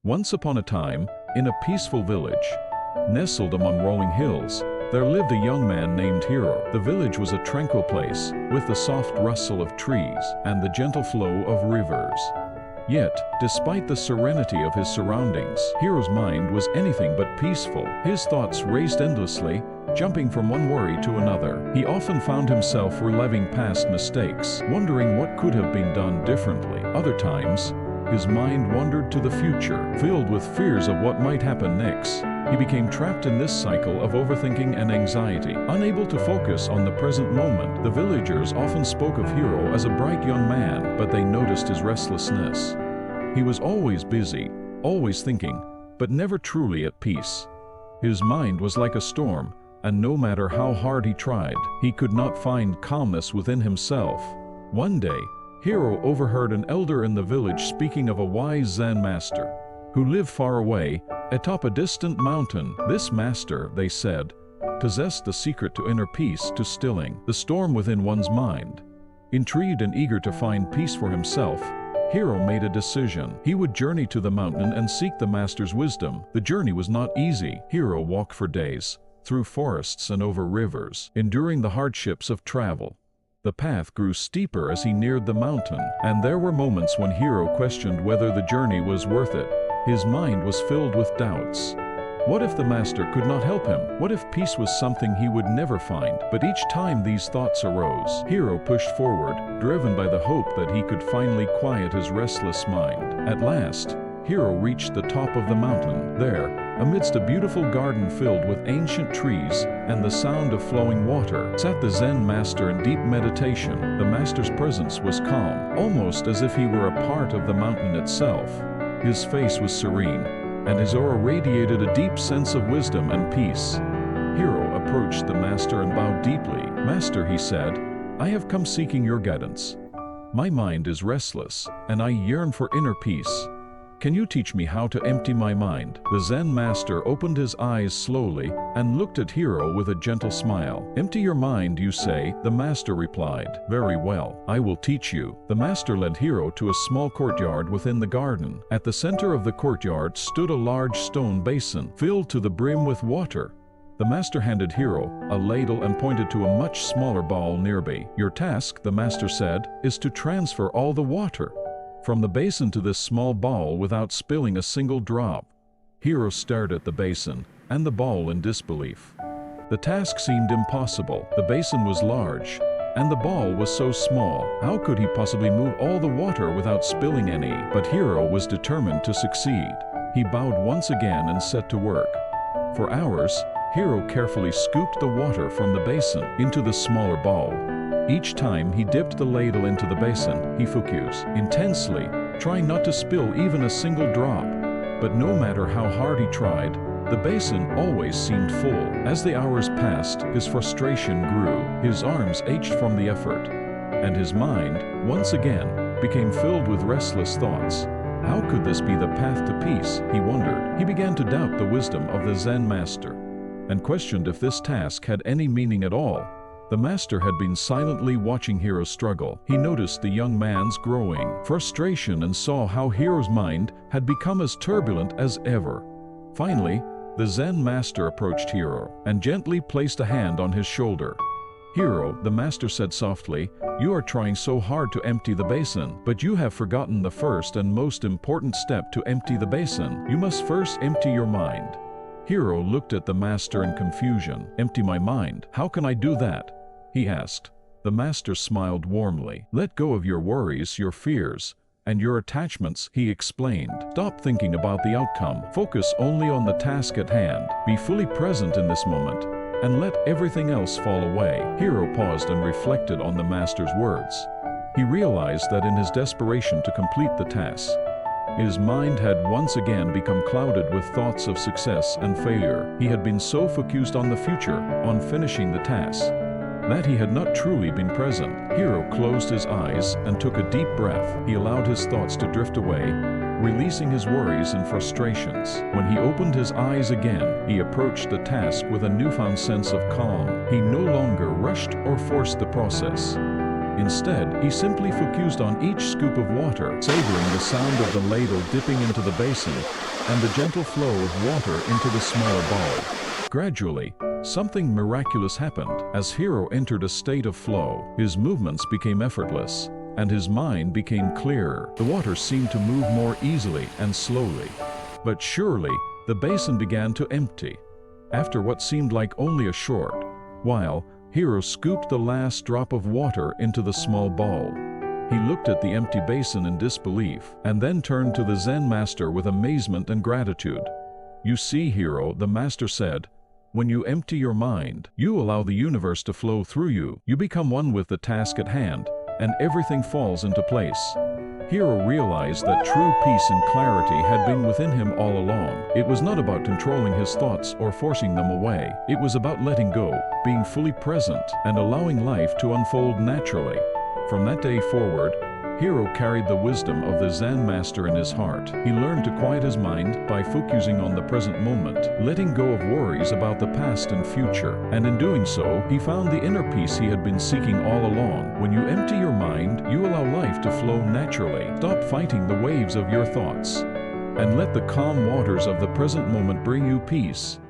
Once upon a time, in a peaceful village, nestled among rolling hills, there lived a young man named Hiro. The village was a tranquil place, with the soft rustle of trees and the gentle flow of rivers. Yet, despite the serenity of his surroundings, Hiro's mind was anything but peaceful. His thoughts raced endlessly, jumping from one worry to another. He often found himself reliving past mistakes, wondering what could have been done differently. Other times, his mind wandered to the future, filled with fears of what might happen next. He became trapped in this cycle of overthinking and anxiety. Unable to focus on the present moment, the villagers often spoke of Hiro as a bright young man, but they noticed his restlessness. He was always busy, always thinking, but never truly at peace. His mind was like a storm, and no matter how hard he tried, he could not find calmness within himself. One day, Hiro overheard an elder in the village speaking of a wise Zen master who lived far away, atop a distant mountain. This master, they said, possessed the secret to inner peace, to stilling the storm within one's mind. Intrigued and eager to find peace for himself, Hiro made a decision. He would journey to the mountain and seek the master's wisdom. The journey was not easy. Hiro walked for days, through forests and over rivers, enduring the hardships of travel. The path grew steeper as he neared the mountain, and there were moments when Hiro questioned whether the journey was worth it. His mind was filled with doubts. What if the master could not help him? What if peace was something he would never find? But each time these thoughts arose, Hiro pushed forward, driven by the hope that he could finally quiet his restless mind. At last, Hiro reached the top of the mountain. There, amidst a beautiful garden filled with ancient trees and the sound of flowing water, sat the Zen master in deep meditation. The master's presence was calm, almost as if he were a part of the mountain itself. His face was serene, and his aura radiated a deep sense of wisdom and peace. Hiro approached the master and bowed deeply. "Master," he said, "I have come seeking your guidance. My mind is restless, and I yearn for inner peace. Can you teach me how to empty my mind?" The Zen master opened his eyes slowly and looked at Hiro with a gentle smile. "Empty your mind, you say?" the master replied. "Very well, I will teach you." The master led Hiro to a small courtyard within the garden. At the center of the courtyard stood a large stone basin, filled to the brim with water. The master handed Hiro a ladle and pointed to a much smaller bowl nearby. "Your task," the master said, "is to transfer all the water from the basin to this small bowl without spilling a single drop." Hiro stared at the basin and the bowl in disbelief. The task seemed impossible. The basin was large, and the bowl was so small. How could he possibly move all the water without spilling any? But Hiro was determined to succeed. He bowed once again and set to work. For hours, Hiro carefully scooped the water from the basin into the smaller bowl. Each time he dipped the ladle into the basin, he focused intensely, trying not to spill even a single drop. But no matter how hard he tried, the basin always seemed full. As the hours passed, his frustration grew. His arms ached from the effort, and his mind, once again, became filled with restless thoughts. How could this be the path to peace, he wondered. He began to doubt the wisdom of the Zen master, and questioned if this task had any meaning at all. The master had been silently watching Hiro struggle. He noticed the young man's growing frustration and saw how Hiro's mind had become as turbulent as ever. Finally, the Zen master approached Hiro and gently placed a hand on his shoulder. "Hiro," the master said softly, "you are trying so hard to empty the basin, but you have forgotten the first and most important step to empty the basin. You must first empty your mind." Hiro looked at the master in confusion. "Empty my mind? How can I do that?" he asked. The master smiled warmly. "Let go of your worries, your fears, and your attachments," he explained. "Stop thinking about the outcome. Focus only on the task at hand. Be fully present in this moment, and let everything else fall away." Hiro paused and reflected on the master's words. He realized that in his desperation to complete the task, his mind had once again become clouded with thoughts of success and failure. He had been so focused on the future, on finishing the task, that he had not truly been present. Hiro closed his eyes and took a deep breath. He allowed his thoughts to drift away, releasing his worries and frustrations. When he opened his eyes again, he approached the task with a newfound sense of calm. He no longer rushed or forced the process. Instead, he simply focused on each scoop of water, savoring the sound of the ladle dipping into the basin and the gentle flow of water into the smaller bowl. Gradually, something miraculous happened. As Hiro entered a state of flow, his movements became effortless, and his mind became clearer. The water seemed to move more easily and slowly. But surely, the basin began to empty. After what seemed like only a short while, Hiro scooped the last drop of water into the small bowl. He looked at the empty basin in disbelief, and then turned to the Zen master with amazement and gratitude. "You see, Hiro," the master said, "when you empty your mind, you allow the universe to flow through you. You become one with the task at hand, and everything falls into place." Hiro realized that true peace and clarity had been within him all along. It was not about controlling his thoughts or forcing them away. It was about letting go, being fully present, and allowing life to unfold naturally. From that day forward, Hiro carried the wisdom of the Zen master in his heart. He learned to quiet his mind by focusing on the present moment, letting go of worries about the past and future. And in doing so, he found the inner peace he had been seeking all along. When you empty your mind, you allow life to flow naturally. Stop fighting the waves of your thoughts, and let the calm waters of the present moment bring you peace.